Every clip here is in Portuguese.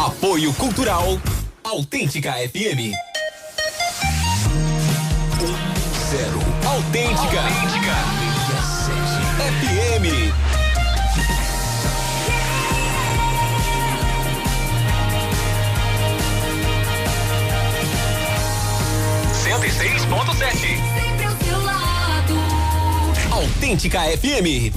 Apoio Cultural Autêntica FM. 10 Autêntica FM. 106.7. Sempre ao seu lado. Autêntica FM.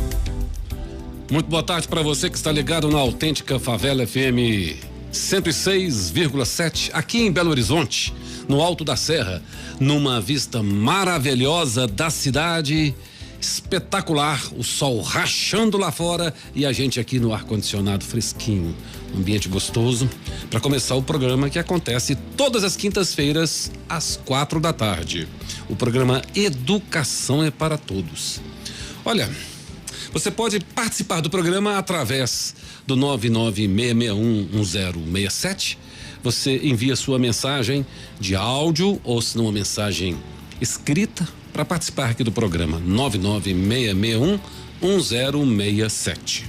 Muito boa tarde para você que está ligado na Autêntica Favela FM 106,7, aqui em Belo Horizonte, no alto da serra, numa vista maravilhosa da cidade, espetacular, o sol rachando lá fora e a gente aqui no ar-condicionado fresquinho, um ambiente gostoso para começar o programa que acontece todas as quintas-feiras às 4 da tarde. O programa Educação é para Todos. Olha, você pode participar do programa através do 996611067. Você envia sua mensagem de áudio ou se não uma mensagem escrita para participar aqui do programa 996611067.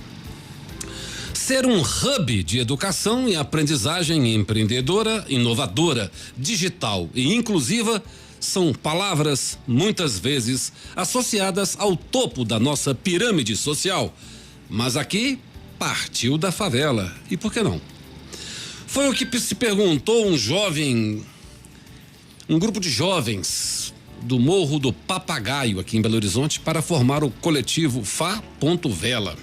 Ser um hub de educação e aprendizagem empreendedora, inovadora, digital e inclusiva são palavras muitas vezes associadas ao topo da nossa pirâmide social. Mas aqui partiu da favela. E por que não? Foi o que se perguntou um grupo de jovens do Morro do Papagaio, aqui em Belo Horizonte, para formar o coletivo Fá.Vela.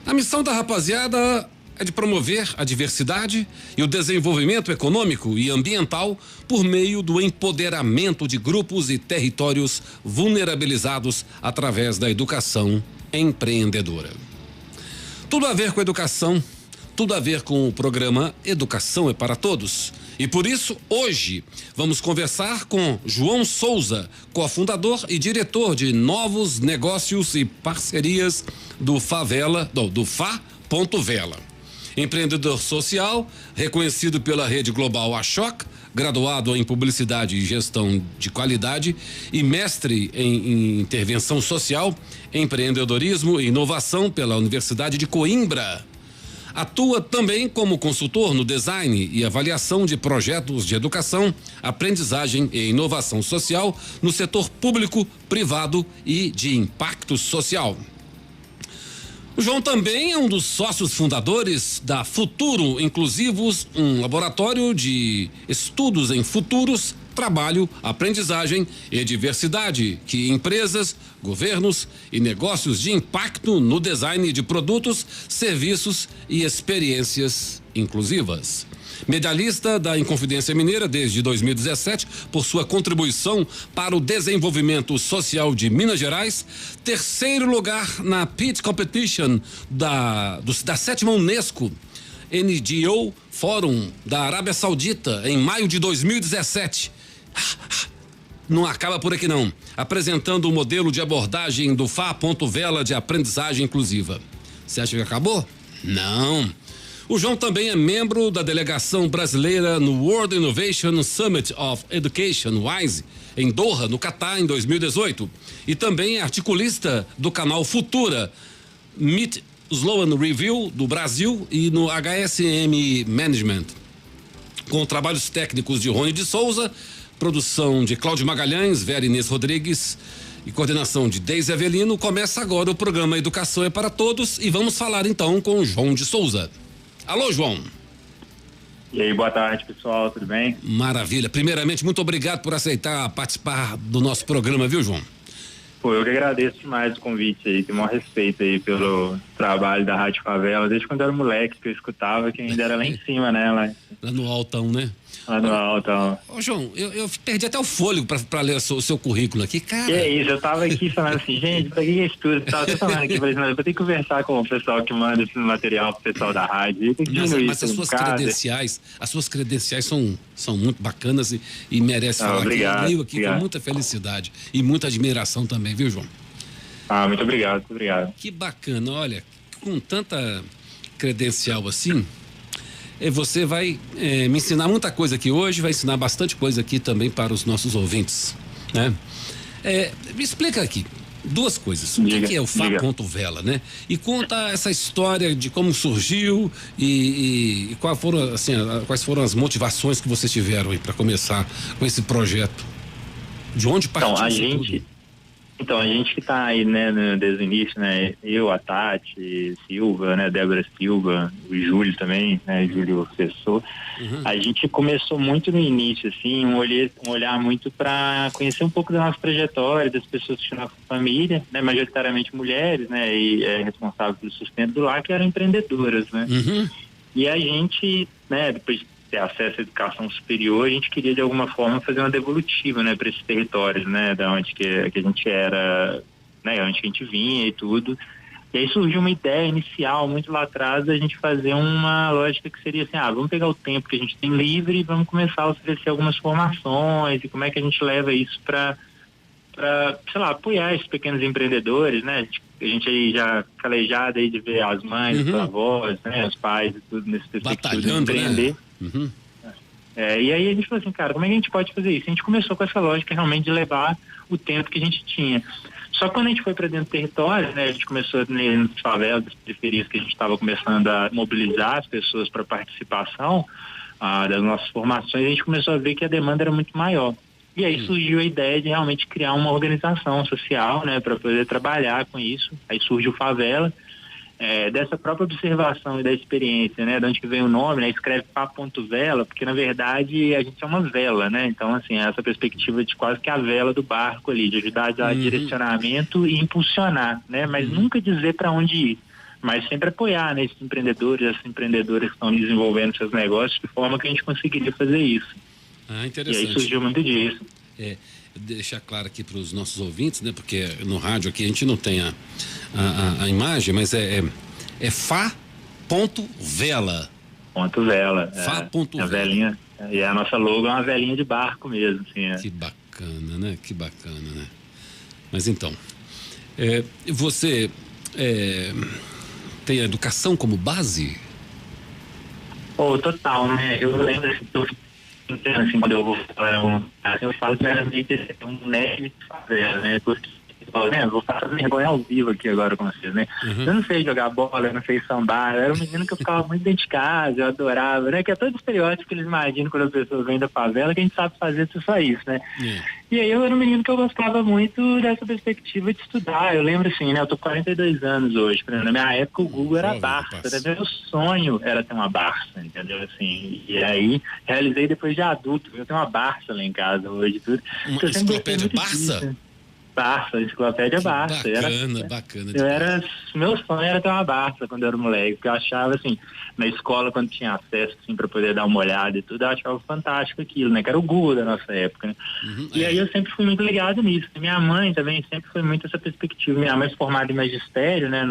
A missão da rapaziada é de promover a diversidade e o desenvolvimento econômico e ambiental por meio do empoderamento de grupos e territórios vulnerabilizados através da educação empreendedora. Tudo a ver com educação, tudo a ver com o programa Educação é para Todos. E por isso, hoje, vamos conversar com João Souza, cofundador e diretor de novos negócios e parcerias do Fá.Vela. Empreendedor social, reconhecido pela rede global Ashoc, graduado em publicidade e gestão de qualidade e mestre em intervenção social, empreendedorismo e inovação pela Universidade de Coimbra. Atua também como consultor no design e avaliação de projetos de educação, aprendizagem e inovação social no setor público, privado e de impacto social. O João também é um dos sócios fundadores da Futuro Inclusivos, um laboratório de estudos em futuros, trabalho, aprendizagem e diversidade que empresas, governos e negócios de impacto no design de produtos, serviços e experiências inclusivas. Medalhista da Inconfidência Mineira desde 2017 por sua contribuição para o desenvolvimento social de Minas Gerais, terceiro lugar na PIT Competition da 7ª Unesco NGO Fórum da Arábia Saudita em maio de 2017. Não acaba por aqui não, apresentando o modelo de abordagem do Fá.Vela de aprendizagem inclusiva. Você acha que acabou? Não. O João também é membro da delegação brasileira no World Innovation Summit of Education, WISE, em Doha, no Catar, em 2018. E também é articulista do canal Futura, Meet Sloan Review do Brasil e no HSM Management. Com trabalhos técnicos de Rony de Souza, produção de Cláudio Magalhães, Vera Inês Rodrigues e coordenação de Deise Avelino, começa agora o programa Educação é para Todos e vamos falar então com o João de Souza. Alô, João. E aí, boa tarde, pessoal, tudo bem? Maravilha. Primeiramente, muito obrigado por aceitar participar do nosso programa, viu, João? Pô, eu que agradeço demais o convite aí, tenho o maior respeito aí pelo trabalho da Rádio Favela, desde quando eu era moleque que eu escutava, que ainda era lá em cima, né? Lá no altão, né? Lá no altão. Ô, João, eu perdi até o fôlego pra ler o seu currículo aqui, cara. Que é isso, eu tava aqui falando assim, gente, pra que é isso tudo? Eu tava até falando aqui, falei, eu vou ter que conversar com o pessoal que manda esse material pro pessoal da rádio. Mas as suas credenciais são muito bacanas e merecem falar obrigado, aqui. Eu aqui com muita felicidade e muita admiração também, viu, João? Muito obrigado, muito obrigado. Que bacana, olha, com tanta credencial assim, você vai me ensinar muita coisa aqui hoje, vai ensinar bastante coisa aqui também para os nossos ouvintes, né? Me explica aqui, duas coisas. O que é o Fá.vela, né? E conta essa história de como surgiu e quais foram as motivações que vocês tiveram aí para começar com esse projeto. De onde partiu Então, a gente que está aí, né, desde o início, né, eu, a Tati Silva, né, Débora Silva, o Júlio também, né, Júlio professor, a gente começou muito no início, assim, um olhar muito para conhecer um pouco da nossa trajetória, das pessoas que tinham nossa família, né, majoritariamente mulheres, né, e responsáveis pelo sustento do lar, que eram empreendedoras, né. E a gente, né, depois de ter acesso à educação superior, a gente queria de alguma forma fazer uma devolutiva, né, para esses territórios, né, da onde que a gente era, né, onde que a gente vinha e tudo. E aí surgiu uma ideia inicial, muito lá atrás, da gente fazer uma lógica que seria assim, vamos pegar o tempo que a gente tem livre e vamos começar a oferecer algumas formações e como é que a gente leva isso para sei lá, apoiar esses pequenos empreendedores, né? A gente aí já calejado aí de ver as mães, os avós, né, os pais e tudo nesse perspectiva de empreender. Né? E aí a gente falou assim, cara, como é que a gente pode fazer isso? A gente começou com essa lógica realmente de levar o tempo que a gente tinha. Só que quando a gente foi para dentro do território, né, a gente começou nas favelas, nas periferias, que a gente estava começando a mobilizar as pessoas para participação das nossas formações, a gente começou a ver que a demanda era muito maior. E aí surgiu a ideia de realmente criar uma organização social, né, para poder trabalhar com isso. Aí surgiu Favela, dessa própria observação e da experiência, né, de onde que vem o nome, né, escreve Fá.vela, porque na verdade a gente é uma vela, né, então assim, essa perspectiva de quase que a vela do barco ali, de ajudar a dar direcionamento e impulsionar, né, mas nunca dizer para onde ir, mas sempre apoiar, né, esses empreendedores, essas empreendedoras que estão desenvolvendo seus negócios de forma que a gente conseguiria fazer isso. Interessante. E aí surgiu muito disso. Deixar claro aqui para os nossos ouvintes, né? Porque no rádio aqui a gente não tem a imagem, mas é Fá.vela. Vela. Fá.vela. A velinha. E a nossa logo é uma velinha de barco mesmo, assim. Que bacana, né? Que bacana, né? Mas então, você tem a educação como base? Total, né? Eu lembro assim, quando eu vou falar, eu falo que era meio que um nerd de favela, né? Porque eu vou fazer vergonha ao vivo aqui agora com vocês, né? Eu não sei jogar bola, eu não sei sambar, eu era um menino que eu ficava muito dentro de casa, eu adorava, né? Que é todo estereótipo que eles imaginam quando as pessoas vêm da favela, que a gente sabe fazer só isso, né? E aí eu era um menino que eu gostava muito dessa perspectiva de estudar. Eu lembro assim, né? Eu tô com 42 anos hoje, na minha época o Google era a Barça, né? Meu sonho era ter uma Barça, entendeu? Assim, e aí realizei depois de adulto, eu tenho uma Barça lá em casa hoje, tudo. Uma enciclopédia Barça? Barça, enciclopédia Barça. Bacana. Meu sonho era ter uma Barça quando eu era moleque, porque eu achava assim, na escola quando tinha acesso assim para poder dar uma olhada e tudo, eu achava fantástico aquilo, né? Que era o Google da nossa época, né? E aí eu sempre fui muito ligado nisso. Minha mãe também sempre foi muito essa perspectiva. Minha mãe é formada em magistério, né?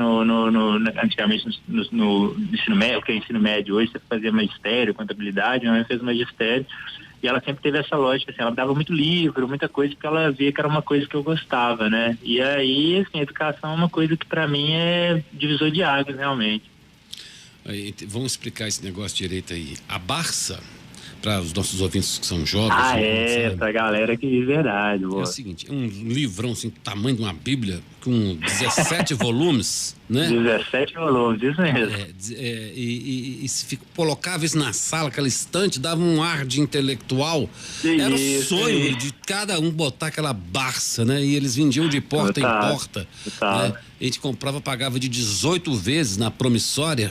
Antigamente no ensino médio, que é ensino médio hoje, você fazia magistério, contabilidade, minha mãe fez magistério. E ela sempre teve essa lógica, assim, ela me dava muito livro, muita coisa, porque ela via que era uma coisa que eu gostava, né? E aí, assim, a educação é uma coisa que para mim é divisor de águas, realmente. Aí, vamos explicar esse negócio direito aí. A Barça, para os nossos ouvintes que são jovens... pra galera que de verdade. É o seguinte, um livrão, assim, tamanho de uma bíblia, com 17 volumes, né? 17 volumes, isso mesmo. E se colocava isso na sala, aquela estante, dava um ar de intelectual. Era o sonho de cada um botar aquela Barça, né? E eles vendiam de porta em porta. Né? A gente comprava, pagava de 18 vezes na promissória.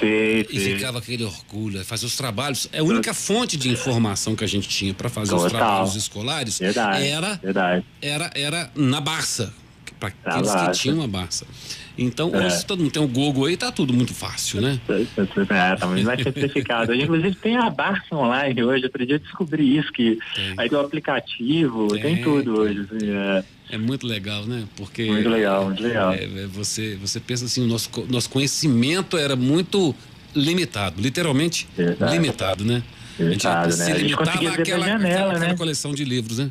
E ficava aquele orgulho, fazer os trabalhos. É a única fonte de informação que a gente tinha para fazer os trabalhos escolares. Era na Barça, para aqueles que tinham a Barça. Então, hoje, se todo mundo tem o Google aí, tá tudo muito fácil, né? Tá muito mais simplificado. Inclusive, tem a Barça online hoje. Outro dia eu descobri isso, que aí tem o aplicativo, tem tudo hoje. Assim, É muito legal, né? Porque muito legal. Você pensa assim, o nosso conhecimento era muito limitado, literalmente limitado, né? A gente se limitava àquela coleção de livros, né?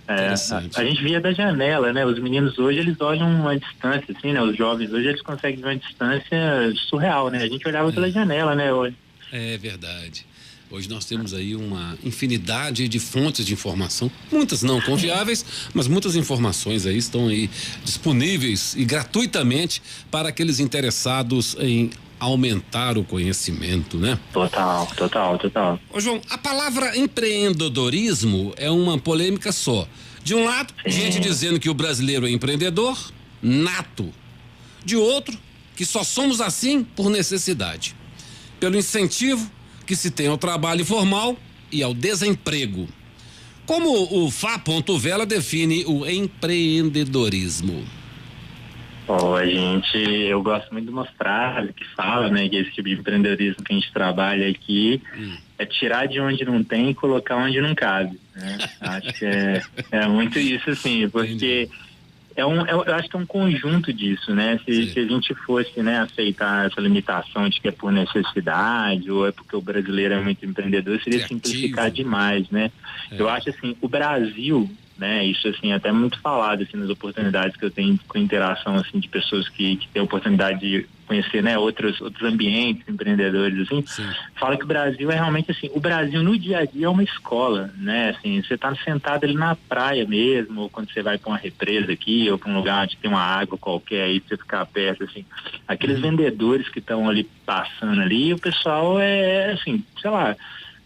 A gente via da janela, né? Os meninos hoje, eles olham uma distância, assim, né? Os jovens hoje, eles conseguem ver uma distância surreal, né? A gente olhava pela janela, né? Hoje. É verdade. Hoje nós temos aí uma infinidade de fontes de informação, muitas não confiáveis, mas muitas informações aí estão aí disponíveis e gratuitamente para aqueles interessados em aumentar o conhecimento, né? Total. Ô João, a palavra empreendedorismo é uma polêmica só. De um lado, gente dizendo que o brasileiro é empreendedor nato. De outro, que só somos assim por necessidade. Pelo incentivo que se tem ao trabalho formal e ao desemprego. Como o Fá.Vela define o empreendedorismo? Eu gosto muito de uma frase que fala, né, que esse tipo de empreendedorismo que a gente trabalha aqui é tirar de onde não tem e colocar onde não cabe, né? Acho que é muito isso, assim, porque eu acho que é um conjunto disso, né? Se a gente fosse, né, aceitar essa limitação de que é por necessidade ou é porque o brasileiro é muito empreendedor, seria simplificar demais, né? Eu acho assim, o Brasil, né, isso assim, até muito falado assim, nas oportunidades que eu tenho com interação assim, de pessoas que têm a oportunidade de conhecer, né, outros ambientes empreendedores, assim, fala que o Brasil é realmente assim, o Brasil no dia a dia é uma escola, né, assim, você tá sentado ali na praia mesmo, ou quando você vai para uma represa aqui, ou para um lugar onde tem uma água qualquer aí, você ficar perto, assim, aqueles vendedores que estão ali passando ali, o pessoal é assim, sei lá,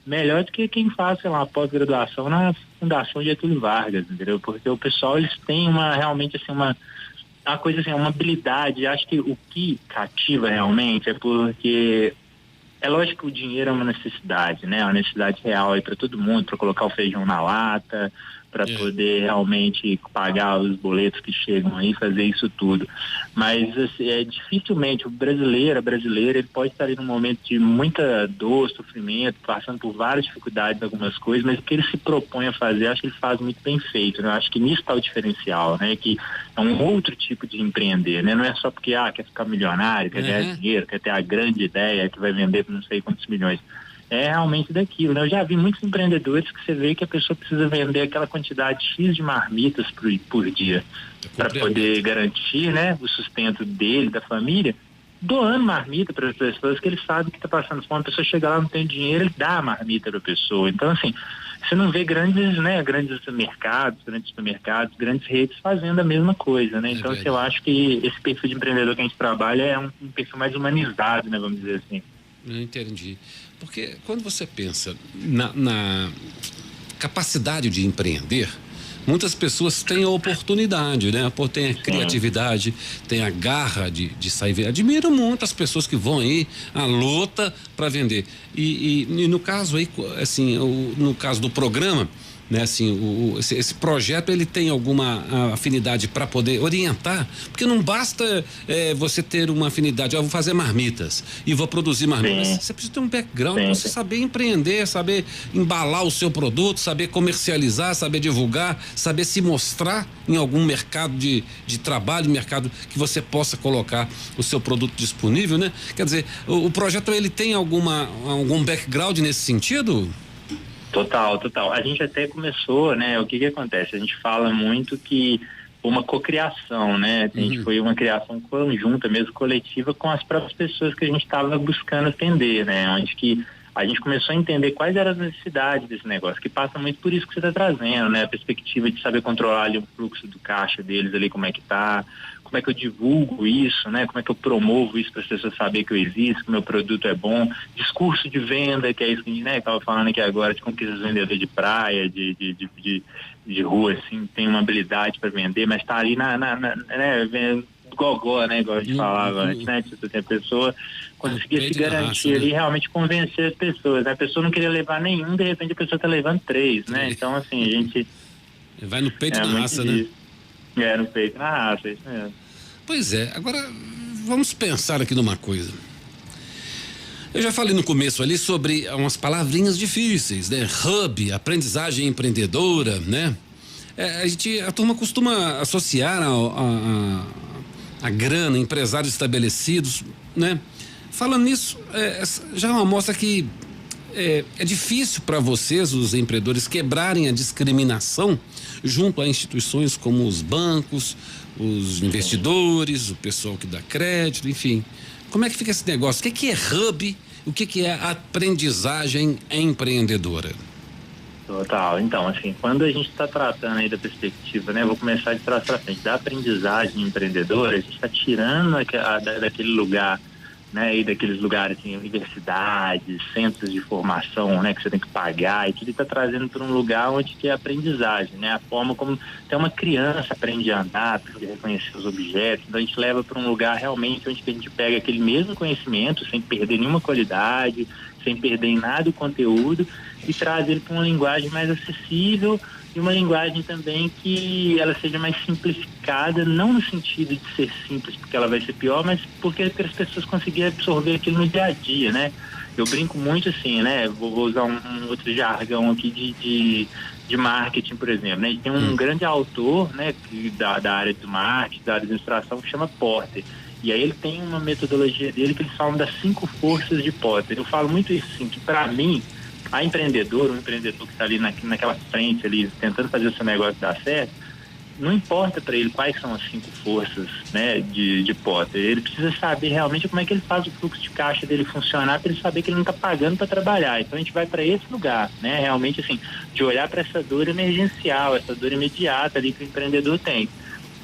melhor do que quem faz, sei lá, pós-graduação na Fundação Getúlio Vargas, entendeu? Porque o pessoal, eles têm realmente assim, uma coisa assim, uma habilidade. Acho que o que cativa realmente é porque é lógico que o dinheiro é uma necessidade, né? É uma necessidade real aí para todo mundo, para colocar o feijão na lata, para poder realmente pagar os boletos que chegam aí, fazer isso tudo. Mas assim, dificilmente o brasileiro, a brasileira, ele pode estar ali num momento de muita dor, sofrimento, passando por várias dificuldades, algumas coisas, mas o que ele se propõe a fazer, acho que ele faz muito bem feito, né? Acho que nisso está o diferencial, né? Que é um outro tipo de empreender, né? Não é só porque, quer ficar milionário, quer ganhar dinheiro, quer ter a grande ideia que vai vender por não sei quantos milhões. É realmente daquilo, né? Eu já vi muitos empreendedores que você vê que a pessoa precisa vender aquela quantidade X de marmitas por dia para poder garantir, né, o sustento dele, da família, doando marmita para as pessoas que ele sabe que está passando fome. A pessoa chega lá, não tem dinheiro, ele dá a marmita para a pessoa. Então, assim, você não vê grandes mercados, grandes supermercados, grandes redes fazendo a mesma coisa, né? Então, eu acho que esse perfil de empreendedor que a gente trabalha é um perfil mais humanizado, né, vamos dizer assim. Eu entendi. Porque quando você pensa na capacidade de empreender, muitas pessoas têm a oportunidade, né? Tem a criatividade, tem a garra de sair. Admiro muito as pessoas que vão aí à luta para vender. E no caso aí, assim, no caso do programa, né, assim, esse projeto, ele tem alguma afinidade para poder orientar, porque não basta você ter uma afinidade, vou fazer marmitas e vou produzir marmitas. Você precisa ter um background para você saber empreender, saber embalar o seu produto, saber comercializar, saber divulgar, saber se mostrar em algum mercado de trabalho, mercado que você possa colocar o seu produto disponível, né? Quer dizer, o projeto, ele tem algum background nesse sentido? Total. A gente até começou, né? O que acontece? A gente fala muito que uma cocriação, né? A gente foi uma criação conjunta, mesmo coletiva, com as próprias pessoas que a gente estava buscando atender, né? Onde que a gente começou a entender quais eram as necessidades desse negócio, que passa muito por isso que você está trazendo, né? A perspectiva de saber controlar ali o fluxo do caixa deles ali, como é que tá, como é que eu divulgo isso, né? Como é que eu promovo isso para as pessoas saberem que eu existo, que o meu produto é bom, discurso de venda, que é isso que a gente, né, estava falando aqui agora, de como que esses vendedores de praia, de rua, assim, tem uma habilidade para vender, mas está ali né, gogó, né, igual a gente falava antes, né, tipo, a pessoa conseguia se garantir ali, realmente convencer as pessoas, né, a pessoa não queria levar nenhum, de repente a pessoa tá levando 3, né, então assim, a gente... Vai no peito da raça, né? No peito na raça, isso mesmo. Pois é, agora vamos pensar aqui numa coisa. Eu já falei no começo ali sobre umas palavrinhas difíceis, né? Hub, aprendizagem empreendedora, né? A turma costuma associar a grana, empresários estabelecidos, né? Falando nisso, já é uma mostra que é difícil para vocês, os empreendedores, quebrarem a discriminação junto a instituições como os bancos, os investidores, o pessoal que dá crédito, enfim. Como é que fica esse negócio? O que é hub O que é aprendizagem empreendedora? Total. Então, assim, quando a gente está tratando aí da perspectiva, né, vou começar de trás para frente, da aprendizagem empreendedora, a gente está tirando daquele lugar, né, e daqueles lugares, assim, universidades, centros de formação, né, que você tem que pagar, e tudo está trazendo para um lugar onde que é aprendizagem, né, a forma como até uma criança aprende a andar, aprende a reconhecer os objetos, então a gente leva para um lugar realmente onde que a gente pega aquele mesmo conhecimento, sem perder nenhuma qualidade, sem perder em nada o conteúdo, e traz ele para uma linguagem mais acessível e uma linguagem também que ela seja mais simplificada, não no sentido de ser simples porque ela vai ser pior, mas porque as pessoas conseguirem absorver aquilo no dia a dia, né? Eu brinco muito assim, né? Vou usar um outro jargão aqui de marketing, por exemplo, né? Tem um grande autor, né, da área do marketing, da área de administração, que chama Porter. E aí ele tem uma metodologia dele que eles falam das 5 forças de Porter. Eu falo muito isso, assim, que para mim, o empreendedor que está ali naquela frente, ali, tentando fazer o seu negócio dar certo, não importa para ele quais são as 5 forças, né, de Porter. Ele precisa saber realmente como é que ele faz o fluxo de caixa dele funcionar, para ele saber que ele não está pagando para trabalhar. Então a gente vai para esse lugar, né, realmente assim, de olhar para essa dor emergencial, essa dor imediata ali que o empreendedor tem.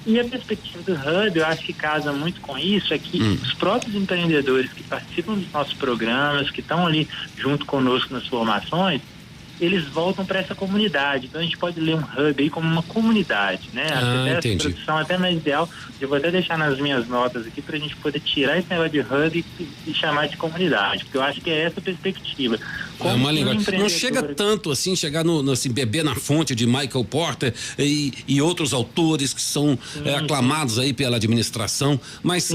E a perspectiva do Hub, eu acho que casa muito com isso, é que os próprios empreendedores que participam dos nossos programas, que estão ali junto conosco nas formações, eles voltam para essa comunidade. Então a gente pode ler um Hub aí como uma comunidade, né? Essa tradução até mais ideal. Eu vou até deixar nas minhas notas aqui para a gente poder tirar esse negócio de Hub e chamar de comunidade, porque eu acho que é essa a perspectiva. É uma linguagem. Não chega tanto assim, chegar assim, beber na fonte de Michael Porter e outros autores que são aclamados aí pela administração, mas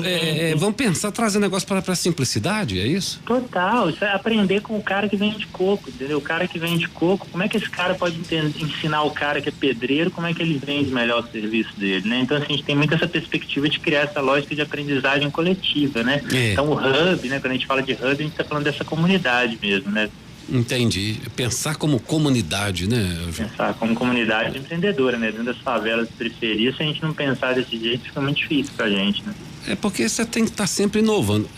vamos pensar, trazer negócio para a simplicidade, é isso? Total, isso é aprender com o cara que vende coco, entendeu? O cara que vende coco, como é que esse cara pode ensinar o cara que é pedreiro, como é que ele vende melhor o serviço dele, né? Então, assim, a gente tem muito essa perspectiva de criar essa lógica de aprendizagem coletiva, né? Então, o Hub, né? Quando a gente fala de Hub, a gente está falando dessa comunidade mesmo, né? Entendi. Pensar como comunidade, né? Pensar como comunidade empreendedora, né? Dentro das favelas, periferias, se a gente não pensar desse jeito, fica muito difícil pra gente, né? É porque você tem que estar sempre inovando.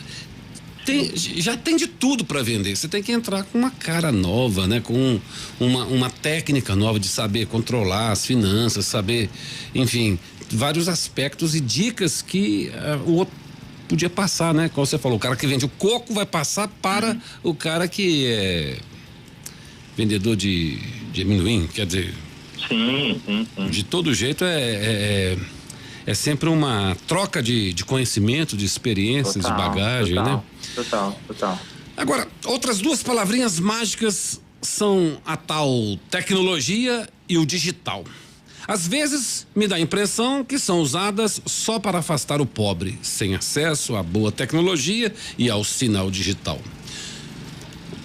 Já tem de tudo para vender. Você tem que entrar com uma cara nova, né? Com uma técnica nova de saber controlar as finanças, saber, enfim, vários aspectos e dicas que o outro podia passar, né? Como você falou, o cara que vende o coco vai passar para o cara que é vendedor de amendoim, quer dizer. Sim. De todo jeito é sempre uma troca de conhecimento, de experiências, de bagagem, né? Total. Agora, outras 2 palavrinhas mágicas são a tal tecnologia e o digital. Às vezes me dá a impressão que são usadas só para afastar o pobre, sem acesso à boa tecnologia e ao sinal digital.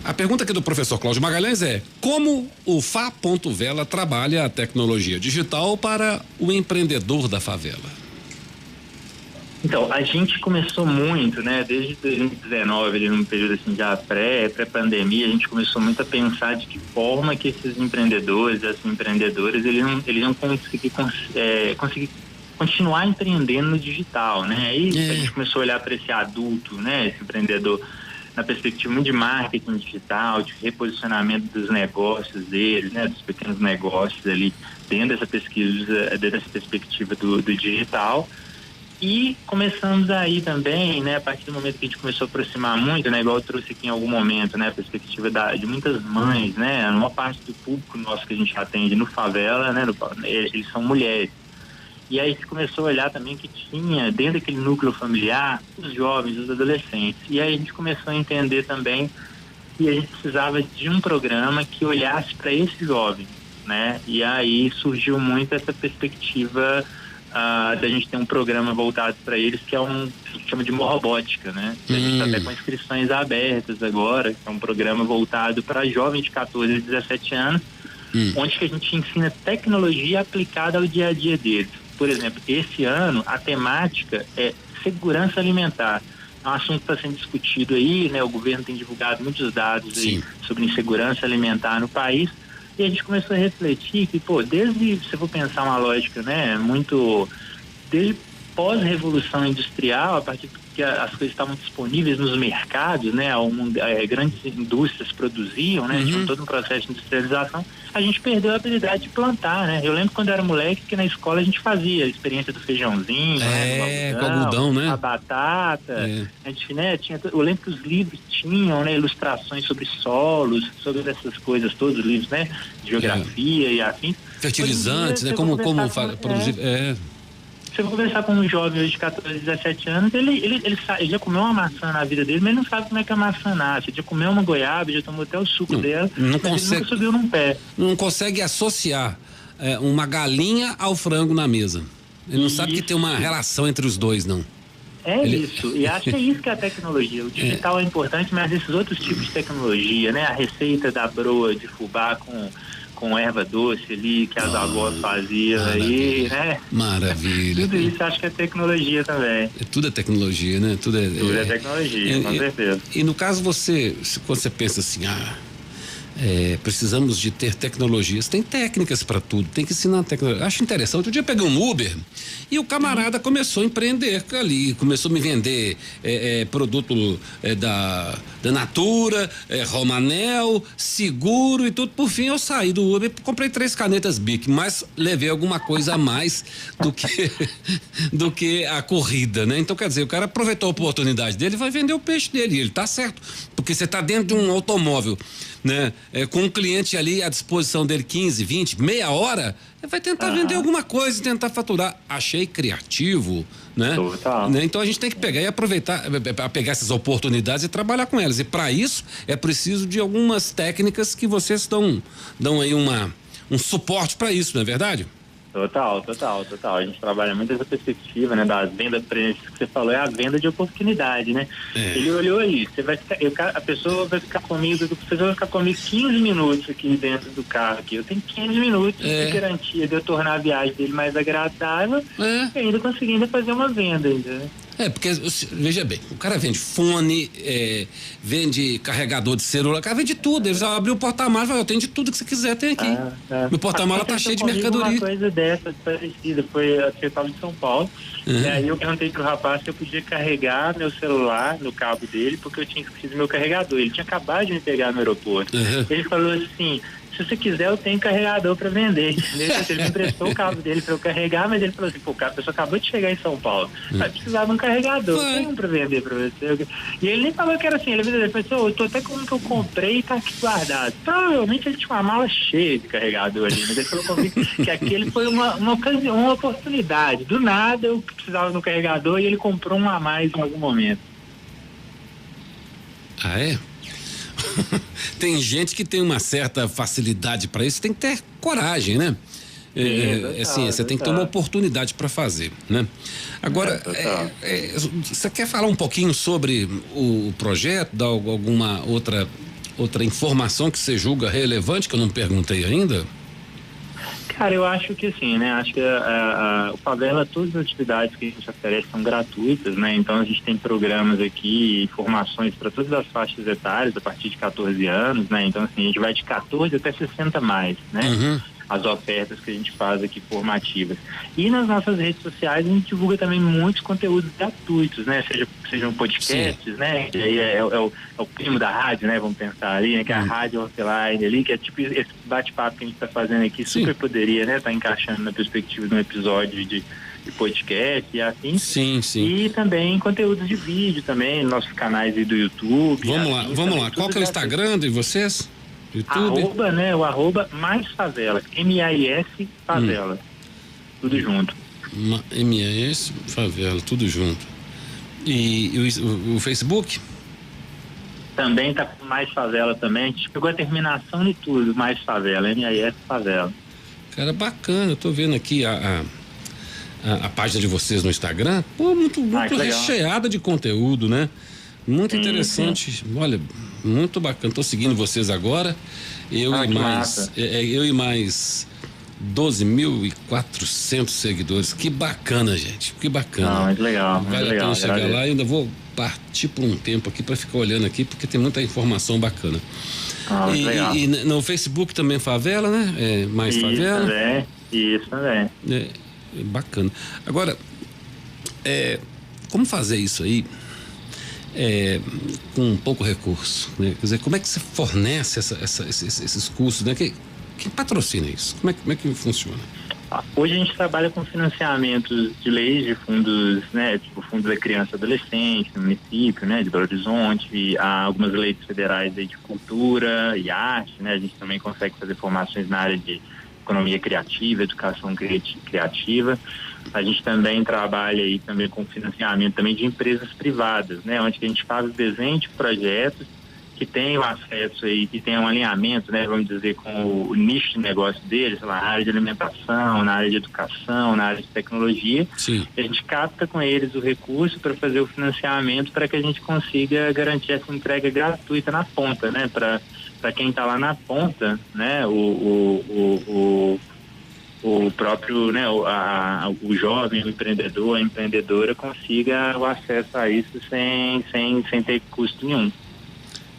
A pergunta aqui do professor Cláudio Magalhães é: como o Fá.Vela trabalha a tecnologia digital para o empreendedor da favela? Então, a gente começou muito, né, desde 2019, ali num período assim já pré-pandemia, a gente começou muito a pensar de que forma que esses empreendedores, essas empreendedoras, eles iam conseguir continuar empreendendo no digital, né? Aí a gente começou a olhar para esse adulto, né, esse empreendedor, na perspectiva de marketing digital, de reposicionamento dos negócios deles, né, dos pequenos negócios ali, dentro dessa pesquisa, dentro dessa perspectiva do digital. E começamos aí também, né, a partir do momento que a gente começou a aproximar muito, né, igual eu trouxe aqui em algum momento, né, a perspectiva de muitas mães, né, uma parte do público nosso que a gente atende no favela, né, eles são mulheres. E aí a gente começou a olhar também que tinha dentro daquele núcleo familiar os jovens, os adolescentes. E aí a gente começou a entender também que a gente precisava de um programa que olhasse para esses jovens, né, e aí surgiu muito essa perspectiva da gente ter um programa voltado para eles, que é que a gente chama de morrobótica, né? A gente está até com inscrições abertas agora, que é um programa voltado para jovens de 14 a 17 anos, onde que a gente ensina tecnologia aplicada ao dia a dia deles. Por exemplo, esse ano a temática é segurança alimentar. É um assunto que está sendo discutido aí, né? O governo tem divulgado muitos dados aí sobre insegurança alimentar no país. E a gente começou a refletir que, desde, se eu for pensar uma lógica, né, desde pós-revolução industrial, a partir que as coisas estavam disponíveis nos mercados, né? Grandes indústrias produziam, né? Tinha todo um processo de industrialização. A gente perdeu a habilidade de plantar, né? Eu lembro quando eu era moleque que na escola a gente fazia a experiência do feijãozinho, com algodão, né? A batata, a gente, né? Eu lembro que os livros tinham, né? Ilustrações sobre solos, sobre essas coisas, todos os livros, né? Geografia e afim. Fertilizantes, né? Como produzir. Se eu conversar com um jovem hoje de 14, 17 anos, ele já comeu uma maçã na vida dele, mas ele não sabe como é que a maçã nasce. Ele já comeu uma goiaba, já tomou até o suco dela, mas ele nunca subiu num pé. Não consegue associar uma galinha ao frango na mesa. Ele não sabe que tem uma relação entre os dois, não. Isso, e acho que é isso que é a tecnologia. O digital é importante, mas esses outros tipos de tecnologia, né? A receita da broa de fubá com erva doce ali, que as avós faziam aí, né? Maravilha. Tudo isso acho que é tecnologia também. Tudo é tecnologia, né? Tudo é tecnologia, com certeza. E no caso quando você pensa assim, precisamos de ter tecnologias, tem técnicas para tudo, tem que ensinar tecnologia. Acho interessante. Outro dia eu peguei um Uber e o camarada começou a empreender ali, começou a me vender produto da Natura, Romanel, seguro e tudo. Por fim eu saí do Uber, comprei 3 canetas Bic, mas levei alguma coisa a mais do que a corrida, né? Então quer dizer, o cara aproveitou a oportunidade dele e vai vender o peixe dele, e ele tá certo, porque você tá dentro de um automóvel, né? Com um cliente ali à disposição dele 15, 20, meia hora, ele vai tentar vender alguma coisa e tentar faturar. Achei criativo, né? Total. Né? Então a gente tem que pegar e aproveitar, pegar essas oportunidades e trabalhar com elas. E para isso é preciso de algumas técnicas que vocês dão aí um suporte para isso, não é verdade? Total. A gente trabalha muito essa perspectiva, né? Das vendas, que você falou, é a venda de oportunidade, né? Ele olhou aí, a pessoa vai ficar comigo, você vai ficar comigo 15 minutos aqui dentro do carro aqui. Eu tenho 15 minutos de garantia de eu tornar a viagem dele mais agradável e ainda conseguindo fazer uma venda ainda, né? Porque, veja bem, o cara vende fone, vende carregador de celular, o cara vende tudo. Ele só abriu o porta-malas e falou, eu tenho de tudo que você quiser, tem aqui. Meu porta-mala tá cheio de mercadoria. Uma coisa dessa parecida, eu estava em São Paulo, e aí eu perguntei pro rapaz se eu podia carregar meu celular no cabo dele, porque eu tinha esquecido meu carregador. Ele tinha acabado de me pegar no aeroporto. Ele falou assim, se você quiser, eu tenho carregador para vender. Ele me emprestou o cabo dele para eu carregar, mas ele falou assim, a pessoa acabou de chegar em São Paulo, vai precisar de um carregador, tem um para vender para você. E ele nem falou que era assim, ele falou assim, eu tô até com um que eu comprei e tá aqui guardado. Provavelmente ele tinha uma mala cheia de carregador ali, mas ele falou comigo que aquele foi uma ocasião, uma oportunidade. Do nada eu precisava de um carregador e ele comprou um a mais em algum momento. Ah, é? Tem gente que tem uma certa facilidade para isso, tem que ter coragem, né? Você tem que ter uma oportunidade para fazer, né? Agora, você quer falar um pouquinho sobre o projeto, dar alguma outra informação que você julga relevante, que eu não perguntei ainda? Cara, eu acho que sim, né? Acho que o Favela, todas as atividades que a gente oferece são gratuitas, né? Então a gente tem programas aqui, formações para todas as faixas etárias, a partir de 14 anos, né? Então assim, a gente vai de 14 até 60 mais, né? As ofertas que a gente faz aqui formativas. E nas nossas redes sociais a gente divulga também muitos conteúdos gratuitos, né? Sejam podcasts, né? Que aí é o primo da rádio, né? Vamos pensar ali, né? Que é a rádio offline ali, que é tipo esse bate-papo que a gente está fazendo aqui, super poderia, né? Tá encaixando na perspectiva de um episódio de podcast e assim. Sim. E também conteúdos de vídeo também, nossos canais aí do YouTube. Vamos lá. Qual que é o Instagram de vocês? YouTube? O arroba mais favela, M-A-I-S favela, tudo junto. M-A-I-S favela, tudo junto. E o Facebook? Também tá com mais favela também, a gente pegou a terminação de tudo, mais favela, M-A-I-S favela. Cara, bacana, eu tô vendo aqui a página de vocês no Instagram, muito recheada de conteúdo, né? Muito interessante. Olha, muito bacana. Estou seguindo vocês agora. Eu e mais 12.400 seguidores. Que bacana, gente. Que bacana. Muito legal. Vale a pena chegar lá. Eu ainda vou partir por um tempo aqui para ficar olhando aqui, porque tem muita informação bacana. E no Facebook também Favela, né? Mais Favela. Isso também. Bacana. Agora, como fazer isso aí? com pouco recurso, né? Quer dizer, como é que você fornece esses cursos, né? Quem patrocina isso? Como é que funciona? Hoje a gente trabalha com financiamentos de leis de fundos, né, tipo Fundo da Criança e Adolescente, no município, né, de Belo Horizonte, há algumas leis federais aí de cultura e arte, né, a gente também consegue fazer formações na área de economia criativa, educação criativa. A gente também trabalha aí também com financiamento também de empresas privadas, né, onde a gente faz o desenho de projetos que tenham acesso aí, que tenham um alinhamento, né, vamos dizer, com o nicho de negócio deles, sei lá, na área de alimentação, na área de educação, na área de tecnologia. Sim. A gente capta com eles o recurso para fazer o financiamento para que a gente consiga garantir essa entrega gratuita na ponta, né, para quem está lá na ponta, né, o próprio, né, o jovem, o empreendedor, a empreendedora consiga o acesso a isso sem ter custo nenhum.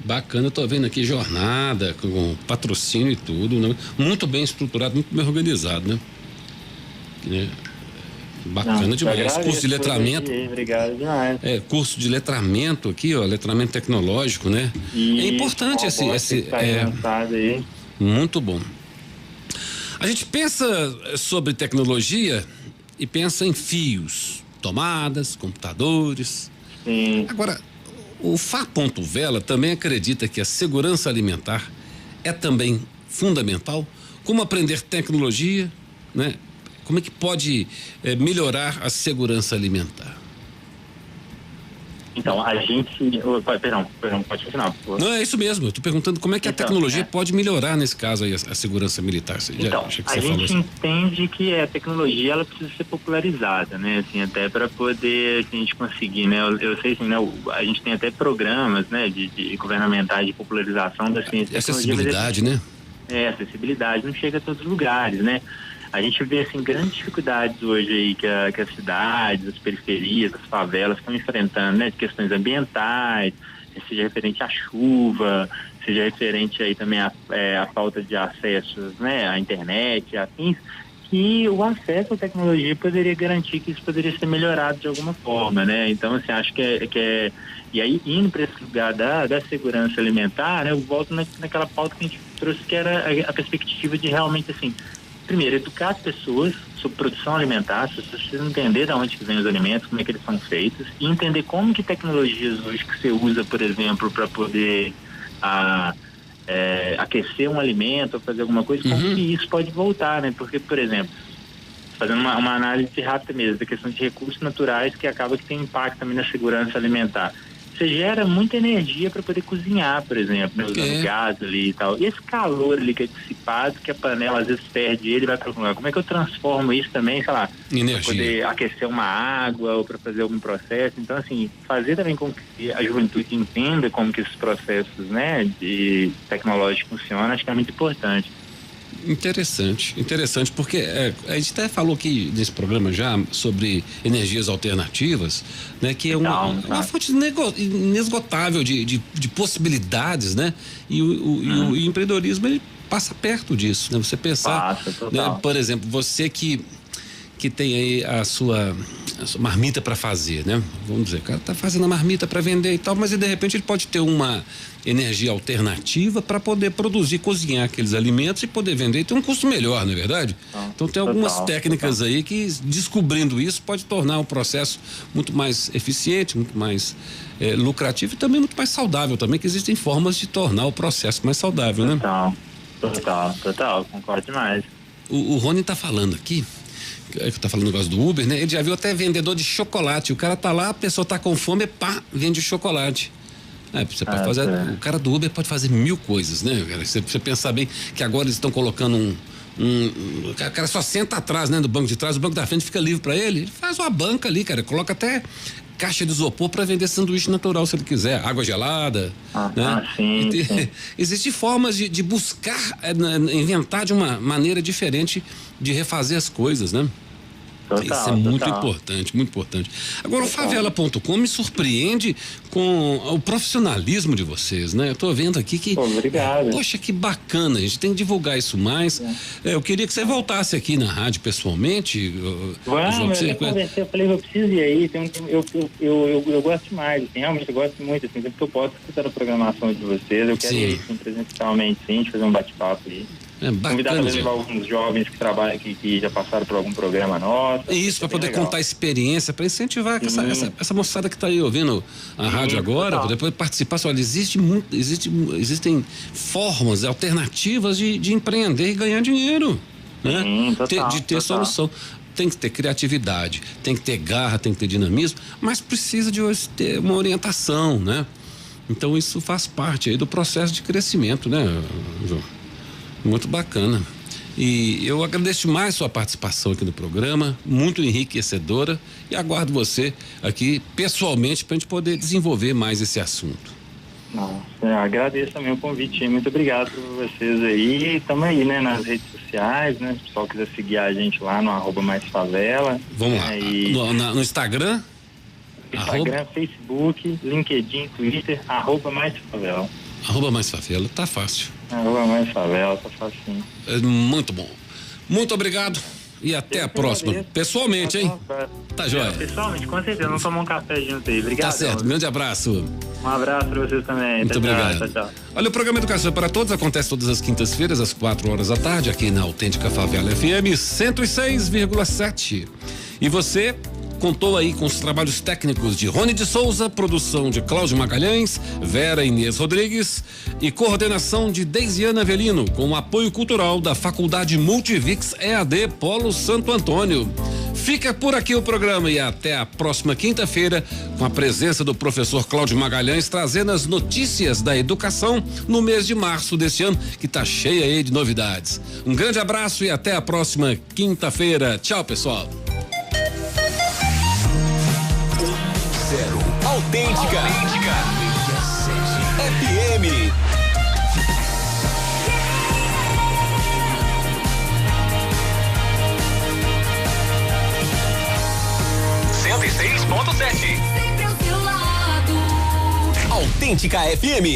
Bacana, eu tô vendo aqui jornada com patrocínio e tudo, né? Muito bem estruturado, muito bem organizado, né? Bacana demais. Curso de letramento. Obrigado demais. Curso de letramento aqui, ó, letramento tecnológico, né? É importante esse aí. Muito bom. A gente pensa sobre tecnologia e pensa em fios, tomadas, computadores. Sim. Agora, o Far.Vela também acredita que a segurança alimentar é também fundamental. Como aprender tecnologia, né? Como é que pode melhorar a segurança alimentar? Então, a gente... Perdão, pode continuar, por favor. Não, é isso mesmo. Eu estou perguntando como é que a tecnologia pode melhorar, nesse caso, aí, a segurança militar. A gente entende que a tecnologia ela precisa ser popularizada, né? Assim, até para poder a gente conseguir, né? Eu sei, assim, né? A gente tem até programas, né? De governamentais de popularização da ciência. Acessibilidade, né? Acessibilidade não chega a todos os lugares, né? A gente vê, assim, grandes dificuldades hoje aí que as cidades, as periferias, as favelas estão enfrentando, né? De questões ambientais, seja referente à chuva, seja referente aí também à falta de acesso, né? À internet, afins, que o acesso à tecnologia poderia garantir que isso poderia ser melhorado de alguma forma, né? Então, assim, acho que e aí, indo para esse lugar da segurança alimentar, né? Eu volto naquela pauta que a gente trouxe, que era a perspectiva de realmente, assim, primeiro, educar as pessoas sobre produção alimentar, as pessoas precisam entender de onde que vem os alimentos, como é que eles são feitos, e entender como que tecnologias hoje que você usa, por exemplo, para poder aquecer um alimento ou fazer alguma coisa, como que isso pode voltar, né? Porque, por exemplo, fazendo uma análise rápida mesmo, da questão de recursos naturais que acaba que tem impacto também na segurança alimentar. Você gera muita energia para poder cozinhar, por exemplo, né? Usando gás ali e tal. E esse calor ali que é dissipado, que a panela às vezes perde ele, vai para algum lugar. Como é que eu transformo isso também, sei lá, para poder aquecer uma água ou para fazer algum processo? Então, assim, fazer também com que a juventude entenda como que esses processos, né, de tecnológicos funcionam, acho que é muito importante. Interessante, porque a gente até falou aqui nesse programa já sobre energias alternativas, né? Que é uma fonte inesgotável de possibilidades, né? E o empreendedorismo, ele passa perto disso, né? Você pensar, né? Por exemplo, você que tem aí a sua marmita para fazer, né? Vamos dizer, o cara tá fazendo a marmita para vender e tal, mas de repente ele pode ter uma energia alternativa para poder produzir, cozinhar aqueles alimentos e poder vender e ter um custo melhor, não é verdade? Então tem algumas técnicas aí que, descobrindo isso, pode tornar o processo muito mais eficiente, muito mais lucrativo e também muito mais saudável também, que existem formas de tornar o processo mais saudável, né? Total, concordo demais. O Rony tá falando aqui, que tá falando o negócio do Uber, né? Ele já viu até vendedor de chocolate. O cara tá lá, a pessoa tá com fome, vende o chocolate. Você pode fazer, o cara do Uber pode fazer 1000 coisas, né? Você pensar bem que agora eles estão colocando o cara só senta atrás, né? Do banco de trás, o banco da frente fica livre para ele faz uma banca ali, cara, coloca até caixa de isopor para vender sanduíche natural, se ele quiser, água gelada, né? Sim. Existem formas de buscar, inventar de uma maneira diferente de refazer as coisas, né? Total, Isso é muito total. importante, muito importante. Agora, o favela.com me surpreende com o profissionalismo de vocês, né? Eu tô vendo aqui que... Pô, obrigado. Poxa, que bacana, a gente tem que divulgar isso mais. Eu queria que você voltasse aqui na rádio pessoalmente. Vamos, eu conversei, eu falei, eu preciso ir aí, eu gosto demais, assim, realmente eu gosto muito, assim, sempre que eu posso escutar a programação de vocês, eu quero ir assim, presencialmente, sim, a gente fazer um bate-papo aí. Convidar a levar alguns jovens que trabalham, que já passaram por algum programa nosso. Isso, para poder contar a experiência, para incentivar essa moçada que está aí ouvindo a rádio agora, para depois participar. Olha, existem formas alternativas de empreender e ganhar dinheiro, né? De ter solução. Tem que ter criatividade, tem que ter garra, tem que ter dinamismo, mas precisa de hoje ter uma orientação, né? Então isso faz parte aí do processo de crescimento, né, João? Muito bacana. E eu agradeço mais sua participação aqui no programa, muito enriquecedora, e aguardo você aqui pessoalmente para a gente poder desenvolver mais esse assunto. Nossa, agradeço também o convite, muito obrigado por vocês aí, estamos aí, né, nas redes sociais, né, se o pessoal quiser seguir a gente lá no @maisfavela. Vamos lá, no Instagram? Facebook, LinkedIn, Twitter, @maisfavela. @maisfavela, tá fácil. @maisfavela, tá facinho. Muito bom. Muito obrigado e até a próxima. Pessoalmente, hein? Tá joia. Pessoalmente, com certeza, vamos tomar um café junto aí. Obrigado. Tá certo, grande abraço. Um abraço pra vocês também. Muito obrigado. Tchau, tchau. Olha, o programa Educação para Todos acontece todas as quintas-feiras, às 4h da tarde, aqui na Autêntica Favela FM 106,7. E você contou aí com os trabalhos técnicos de Rony de Souza, produção de Cláudio Magalhães, Vera Inês Rodrigues e coordenação de Deisiana Avelino, com o apoio cultural da Faculdade Multivix EAD Polo Santo Antônio. Fica por aqui o programa e até a próxima quinta-feira, com a presença do professor Cláudio Magalhães, trazendo as notícias da educação no mês de março deste ano, que tá cheia aí de novidades. Um grande abraço e até a próxima quinta-feira. Tchau, pessoal. Autêntica. FM. Sempre ao seu lado. Autêntica FM.